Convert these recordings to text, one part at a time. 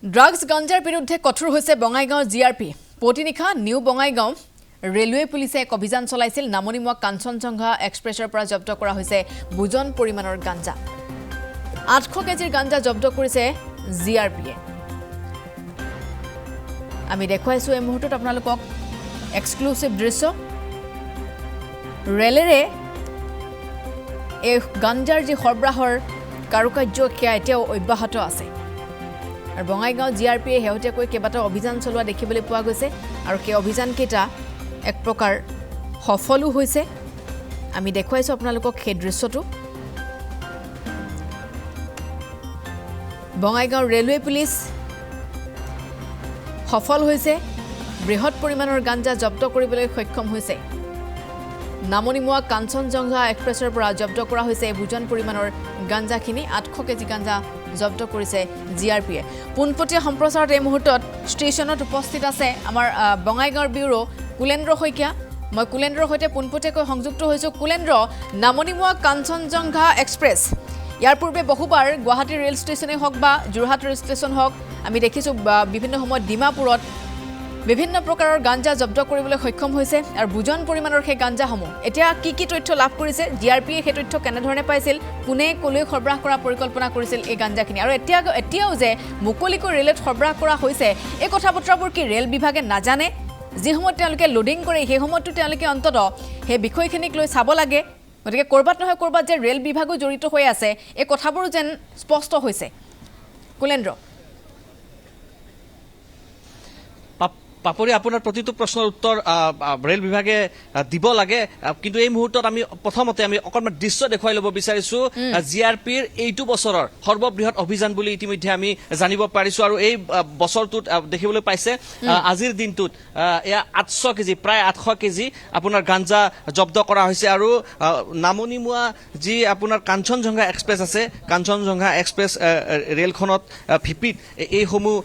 drugs গাঞ্জাৰ বিৰুদ্ধে কঠোৰ হৈছে বঙাইগাঁও জিআৰপি পটিনিখা নিউ বঙাইগাঁও ৰেলৱে পুলিচে এক অভিযান চলাইছিল নামনিমুৱা কাঞ্চনজংঘা এক্সপ্ৰেছৰ পৰা জব্দ কৰা হৈছে বুজন পৰিমাণৰ গাঞ্জা 800 কেজিৰ গাঞ্জা জব্দ কৰিছে জিআৰপিয়ে আমি দেখুৱাইছো এই মুহূৰ্তত আপোনালোকক এক্সক্লুসিভ দৃশ্য ৰেলেৰে এই গাঞ্জাৰ যি সৰবৰাহৰ কাৰুকাৰ্য সেয়া এতিয়াও অব্যাহত আছে আৰু বঙাইগাঁও জিআৰপিয়ে হেউটিয়াকৈ কেইবাটাও অভিযান চলোৱা দেখিবলৈ পোৱা গৈছে আৰু সেই অভিযানকেইটা এক প্ৰকাৰ সফলো হৈছে আমি দেখুৱাইছো আপোনালোকক সেই দৃশ্যটো বঙাইগাঁও ৰেলৱে পুলিচ সফল হৈছে বৃহৎ পৰিমাণৰ গাঞ্জা জব্দ কৰিবলৈ সক্ষম হৈছে নামনিমুৱা কাঞ্চনজংঘা এক্সপ্ৰেছৰ পৰা জব্দ কৰা হৈছে বুজন পৰিমাণৰ গাঞ্জাখিনি 800 কেজি গাঞ্জা জব্দ কৰিছে জিআৰপিয়ে পুনপটীয়া সম্প্ৰচাৰত এই মুহূৰ্তত ষ্টেচনত উপস্থিত আছে আমাৰ বঙাইগাঁওৰ ব্যুৰো কুলেন্দ্ৰ শইকীয়া মই কুলেন্দ্ৰৰ সৈতে পুনপটীয়াকৈ সংযুক্ত হৈছো কুলেন্দ্ৰ নামনিমুৱা কাঞ্চনজংঘা এক্সপ্ৰেছ ইয়াৰ পূৰ্বে বহুবাৰ গুৱাহাটী ৰেল ষ্টেচনে হওক বা যোৰহাট ৰেল ষ্টেচন হওক আমি দেখিছো বিভিন্ন সময়ত ডিমাপুৰত বিভিন্ন প্ৰকাৰৰ গাঞ্জা জব্দ কৰিবলৈ সক্ষম হৈছে আৰু বুজন পৰিমাণৰ সেই গাঞ্জাসমূহ এতিয়া কি তথ্য লাভ কৰিছে জিআৰপিয়ে সেই তথ্য কেনেধৰণে পাইছিল কোনে কলৈ সৰবৰাহ কৰা পৰিকল্পনা কৰিছিল এই গাঞ্জাখিনি আৰু এতিয়াও যে মুকলিকৈ ৰেলত সৰবৰাহ কৰা হৈছে এই কথাবতৰাবোৰ কি ৰেল বিভাগে নাজানে যি সময়ত তেওঁলোকে লোডিং কৰে সেই সময়তো তেওঁলোকে অন্তত সেই বিষয়খিনিক লৈ চাব লাগে গতিকে কৰবাত নহয় কৰবাত যে ৰেল বিভাগো জড়িত হৈ আছে এই কথাবোৰ যেন স্পষ্ট হৈছে কুলেন্দ্ৰ পাপৰি আপোনাৰ প্ৰতিটো প্ৰশ্নৰ উত্তৰ ৰেল বিভাগে দিব লাগে কিন্তু এই মুহূৰ্তত আমি প্ৰথমতে আমি অকণমান দৃশ্য দেখুৱাই ল'ব বিচাৰিছো জিআৰপিৰ এইটো বছৰৰ সৰ্ববৃহৎ অভিযান বুলি ইতিমধ্যে আমি জানিব পাৰিছো আৰু এই বছৰটোত দেখিবলৈ পাইছে আজিৰ দিনটোত এয়া 800 কেজি প্ৰায় 800 কেজি আপোনাৰ গাঞ্জা জব্দ কৰা হৈছে আৰু নামনিমুৱা যি আপোনাৰ কাঞ্চনজংঘা এক্সপ্ৰেছ আছে কাঞ্চনজংঘা এক্সপ্ৰেছ ৰেলখনত ভিপিত এইসমূহ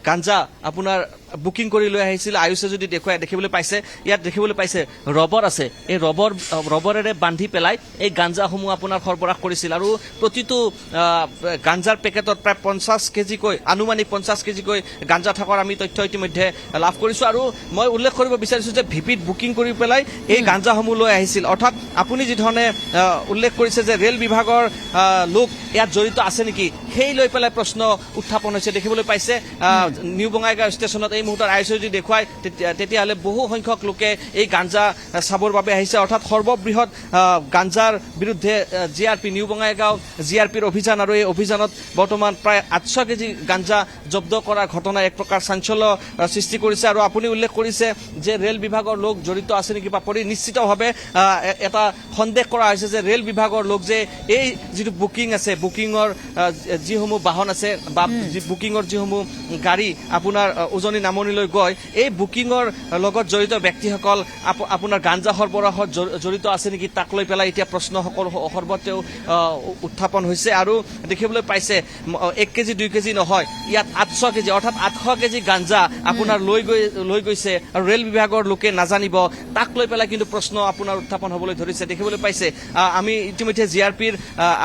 গাঞ্জা আপোনাৰ বুকিং কৰি লৈ আহিছিল আয়ুষে যদি দেখিবলৈ পাইছে ইয়াত দেখিবলৈ পাইছে ৰবৰ আছে এই ৰবৰেৰে বান্ধি পেলাই এই গাঞ্জাসমূহ আপোনাৰ সৰবৰাহ কৰিছিল আৰু প্ৰতিটো গাঞ্জাৰ পেকেটত প্ৰায় 50 কেজিকৈ আনুমানিক 50 কেজিকৈ গাঞ্জা থকাৰ আমি তথ্য ইতিমধ্যে লাভ কৰিছো আৰু মই উল্লেখ কৰিব বিচাৰিছো যে ভিপিত বুকিং কৰি পেলাই এই গাঞ্জাসমূহ লৈ আহিছিল অৰ্থাৎ আপুনি যি ধৰণে উল্লেখ কৰিছে যে ৰেল বিভাগৰ লোক ইয়াত জড়িত আছে নেকি সেই লৈ পেলাই প্ৰশ্ন উত্থাপন হৈছে দেখিবলৈ পাইছে নিউ বঙাইগাঁও ষ্টেচনত এই মুহূৰ্তত আইছে যদি দেখুৱায় তেতিয়াহ'লে বহু সংখ্যক লোকে এই গাঞ্জা চাবৰ বাবে আহিছে অৰ্থাৎ সৰ্ববৃহৎ গাঞ্জাৰ বিৰুদ্ধে জিআৰপি নিউ বঙাইগাঁও জিআৰপিৰ অভিযান আৰু এই অভিযানত বৰ্তমান প্ৰায় 800 কেজি গাঞ্জা জব্দ কৰা ঘটনা এক প্ৰকাৰ চাঞ্চল্য সৃষ্টি কৰিছে আৰু আপুনি উল্লেখ কৰিছে যে ৰেল বিভাগৰ লোক জড়িত আছে নেকি পাপৰি নিশ্চিতভাৱে এটা সন্দেহ কৰা হৈছে যে ৰেল বিভাগৰ লোক যে এই যিটো বুকিং আছে বুকিঙৰ যিসমূহ বাহন আছে বা বুকিঙৰ যিসমূহ গাড়ী আপোনাৰ উজনি নামনিলৈ গৈ এই বুকিঙৰ লগত জড়িত ব্যক্তিসকল আপোনাৰ গাঞ্জা সৰবৰাহত জড়িত আছে নেকি তাক লৈ পেলাই এতিয়া প্ৰশ্নসকল সৰ্বতেও উত্থাপন হৈছে আৰু দেখিবলৈ পাইছে 1 কেজি 2 কেজি নহয় ইয়াত 800 কেজি অৰ্থাৎ 800 কেজি গাঞ্জা আপোনাৰ লৈ গৈছে আৰু ৰেল বিভাগৰ লোকে নাজানিব তাক লৈ পেলাই কিন্তু প্ৰশ্ন আপোনাৰ উত্থাপন হ'বলৈ ধৰিছে দেখিবলৈ পাইছে আমি ইতিমধ্যে জিআৰপিৰ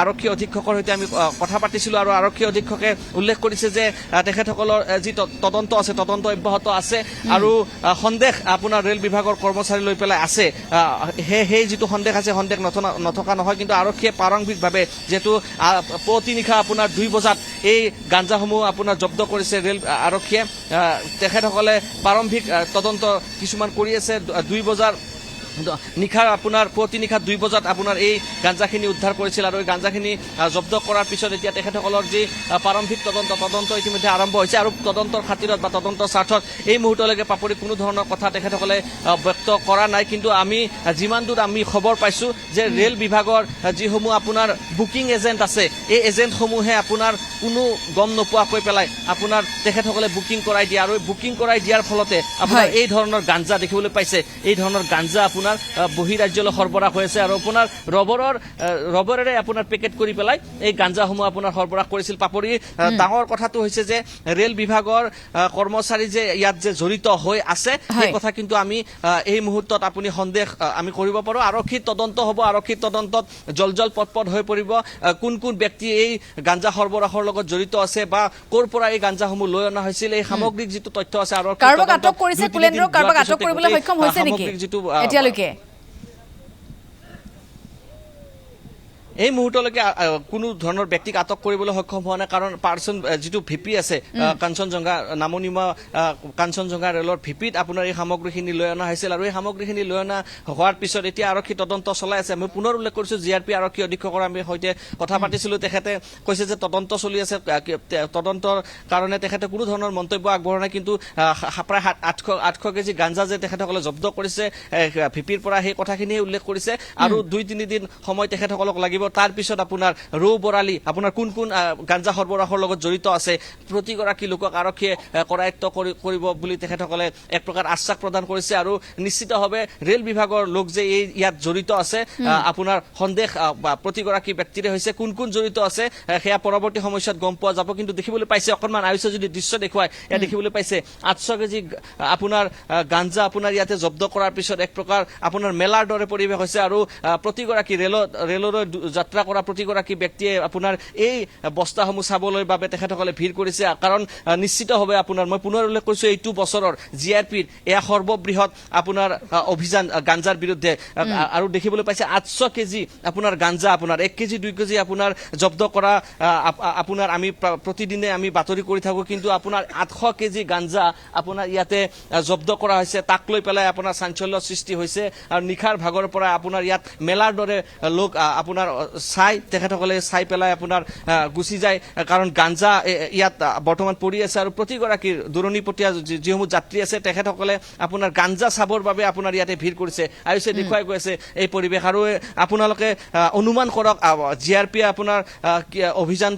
আৰক্ষী অধীক্ষকৰ সৈতে আমি কথা পাতিছিলো আৰু আৰক্ষী অধীক্ষকে উল্লেখ কৰিছে যে তেখেতসকলৰ যি তদন্ত আছে তদন্ত অব্যাহত আছে আৰু সন্দেহ আপোনাৰ ৰেল বিভাগৰ কৰ্মচাৰী লৈ পেলাই আছে সেই যিটো সন্দেহ আছে সন্দেহ নথকা নহয় কিন্তু আৰক্ষীয়ে প্ৰাৰম্ভিকভাৱে যেহেতু পুৱতি নিশা আপোনাৰ 2 বজাত এই গাঞ্জাসমূহ আপোনাৰ জব্দ কৰিছে ৰেল আৰক্ষীয়ে তেখেতসকলে প্ৰাৰম্ভিক তদন্ত কিছুমান কৰি আছে 2 বজাৰ নিশা আপোনাৰ পুৱতি নিশা 2 বজাত আপোনাৰ এই গাঞ্জাখিনি উদ্ধাৰ কৰিছিল আৰু এই গাঞ্জাখিনি জব্দ কৰাৰ পিছত এতিয়া তেখেতসকলৰ যি প্ৰাৰম্ভিক তদন্ত ইতিমধ্যে আৰম্ভ হৈছে আৰু তদন্তৰ খাতিৰত বা তদন্তৰ স্বাৰ্থত এই মুহূৰ্তলৈকে পাপৰি কোনো ধৰণৰ কথা তেখেতসকলে ব্যক্ত কৰা নাই কিন্তু আমি যিমান দূৰ আমি খবৰ পাইছো যে ৰেল বিভাগৰ যিসমূহ আপোনাৰ বুকিং এজেণ্ট আছে এই এজেণ্টসমূহে আপোনাৰ কোনো গম নোপোৱাকৈ পেলাই আপোনাৰ তেখেতসকলে বুকিং কৰাই দিয়ে আৰু বুকিং কৰাই দিয়াৰ ফলতে আপোনাৰ এই ধৰণৰ গাঞ্জা দেখিবলৈ পাইছে এই ধৰণৰ গাঞ্জা আপোনাৰ বহিৰাজ্যলৈ সৰবৰাহ হৈ আছে আৰু আপোনাৰ ৰবৰেৰে আপোনাৰ পেকেট কৰি পেলাই এই গাঞ্জাসমূহ আপোনাৰ সৰবৰাহ কৰিছিল পাপৰি ডাঙৰ কথাটো হৈছে যে ৰেল বিভাগৰ কৰ্মচাৰী যে ইয়াত যে জড়িত হৈ আছে সেই কথা কিন্তু আমি এই মুহূৰ্তত আপুনি সন্দেহ আমি কৰিব পাৰোঁ আৰক্ষীৰ তদন্ত হ'ব আৰক্ষীৰ তদন্তত জল পটপট হৈ পৰিব কোন কোন ব্যক্তি এই গাঞ্জা সৰবৰাহৰ লগত জড়িত আছে বা ক'ৰ পৰা এই গাঞ্জাসমূহ লৈ অনা হৈছিল এই সামগ্ৰিক যিটো তথ্য আছে আৰক্ষী কাৰোবাক আটক কৰিছে কুলেন্দ্ৰ কাৰোবাক আটক কৰিবলৈ সক্ষম হৈছে নেকি এতিয়ালৈকে এই মুহূৰ্তলৈকে কোনো ধৰণৰ ব্যক্তিক আটক কৰিবলৈ সক্ষম হোৱা নাই কাৰণ পাৰ্চন যিটো ভিপি আছে কাঞ্চনজংঘা নামনিমা কাঞ্চনজংঘা ৰেলৰ ভিপিত আপোনাৰ এই সামগ্ৰীখিনি লৈ অনা হৈছিল আৰু এই সামগ্ৰীখিনি লৈ অনা হোৱাৰ পিছত এতিয়া আৰক্ষী তদন্ত চলাই আছে আমি পুনৰ উল্লেখ কৰিছোঁ জিআৰপি আৰক্ষী অধীক্ষকৰ আমি সৈতে কথা পাতিছিলোঁ তেখেতে কৈছে যে তদন্ত চলি আছে তদন্তৰ কাৰণে তেখেতে কোনো ধৰণৰ মন্তব্য আগবঢ়োৱা নাই কিন্তু প্ৰায় 800 কেজি গাঞ্জা যে তেখেতসকলে জব্দ কৰিছে ভিপিৰ পৰা সেই কথাখিনিয়ে উল্লেখ কৰিছে আৰু 2-3 দিন সময় তেখেতসকলক লাগিব তাৰ পিছত আপোনাৰ ৰৌ বৰালি আপোনাৰ কোন কোন গাঞ্জা সৰবৰাহৰ লগত জড়িত আছে প্ৰতিগৰাকী লোকক আৰক্ষীয়ে কৰায়ত্ব কৰিব বুলি তেখেতসকলে এক প্ৰকাৰ আশ্বাস প্ৰদান কৰিছে আৰু নিশ্চিতভাৱে ৰেল বিভাগৰ লোক যে এই ইয়াত জড়িত আছে আপোনাৰ সন্দেহ প্ৰতিগৰাকী ব্যক্তিৰে হৈছে কোন কোন জড়িত আছে সেয়া পৰৱৰ্তী সময়ত গম পোৱা যাব কিন্তু দেখিবলৈ পাইছে অকণমান আয়ুষ যদি দৃশ্য দেখুৱাই ইয়াত দেখিবলৈ পাইছে 800 কেজি আপোনাৰ গাঞ্জা আপোনাৰ ইয়াতে জব্দ কৰাৰ পিছত এক প্ৰকাৰ আপোনাৰ মেলাৰ দৰে পৰিৱেশ হৈছে আৰু প্ৰতিগৰাকী ৰেললৈ যাত্ৰা কৰা প্ৰতিগৰাকী ব্যক্তিয়ে আপোনাৰ এই বস্তাসমূহ চাবলৈ বাবে তেখেতসকলে ভিৰ কৰিছে কাৰণ নিশ্চিতভাৱে আপোনাৰ মই পুনৰ উল্লেখ কৰিছোঁ এইটো বছৰৰ জিআৰপিৰ এয়া সৰ্ববৃহৎ আপোনাৰ অভিযান গাঞ্জাৰ বিৰুদ্ধে আৰু দেখিবলৈ পাইছে 800 কেজি আপোনাৰ গাঞ্জা আপোনাৰ 1 কেজি 2 কেজি আপোনাৰ জব্দ কৰা আপোনাৰ আমি প্ৰতিদিনে আমি বাতৰি কৰি থাকোঁ কিন্তু আপোনাৰ 800 কেজি গাঞ্জা আপোনাৰ ইয়াতে জব্দ কৰা হৈছে তাক লৈ পেলাই আপোনাৰ চাঞ্চল্যৰ সৃষ্টি হৈছে আৰু নিশাৰ ভাগৰ পৰা আপোনাৰ ইয়াত মেলাৰ দৰে লোক আপোনাৰ তেখেতসকলে চাই পেলাই আপোনাৰ গুচি যায় কাৰণ গাঞ্জা ইয়াত বৰ্তমান পৰি আছে আৰু প্ৰতিগৰাকীৰ দূৰণিপটীয়া যিসমূহ যাত্ৰী আছে তেখেতসকলে আপোনাৰ গাঞ্জা চাবৰ বাবে আপোনাৰ ইয়াতে ভিৰ কৰিছে আয়ুষে দেখুৱাই গৈ আছে এই পৰিৱেশ আৰু আপোনালোকে অনুমান কৰক জিআৰপিয়ে আপোনাৰ অভিযান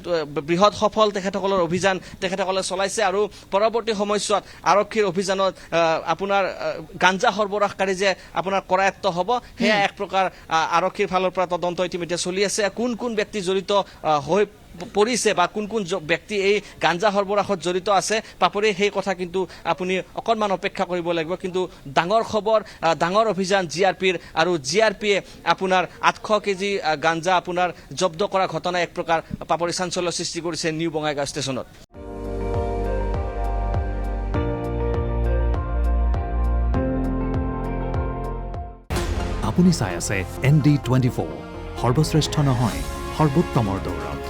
বৃহৎ সফল তেখেতসকলৰ অভিযান তেখেতসকলে চলাইছে আৰু পৰৱৰ্তী সময়ছোৱাত আৰক্ষীৰ অভিযানত আপোনাৰ গাঞ্জা সৰবৰাহকাৰী যে আপোনাৰ কৰায়ত্ব হ'ব সেয়া এক প্ৰকাৰ আৰক্ষীৰ ফালৰ পৰা তদন্ত ইতিমধ্যে চলি আছে কোন কোন ব্যক্তি জড়িত হৈ পৰিছে বা কোন কোন ব্যক্তি এই গাঞ্জা সৰবৰাহত জড়িত আছে পাপৰি সেই কথা কিন্তু আপুনি অকণমান অপেক্ষা কৰিব লাগিব কিন্তু ডাঙৰ খবৰ ডাঙৰ অভিযান জিআৰপিৰ আৰু জিআৰপিয়ে আপোনাৰ 800 কেজি গাঞ্জা আপোনাৰ জব্দ কৰা ঘটনা এক প্ৰকাৰ পাপৰি চাঞ্চল্য সৃষ্টি কৰিছে নিউ বঙাইগাঁও ষ্টেচনত আপুনি চাই আছে ND24 সৰ্বশ্ৰেষ্ঠ নহয় সৰ্বোত্তমৰ দৌৰত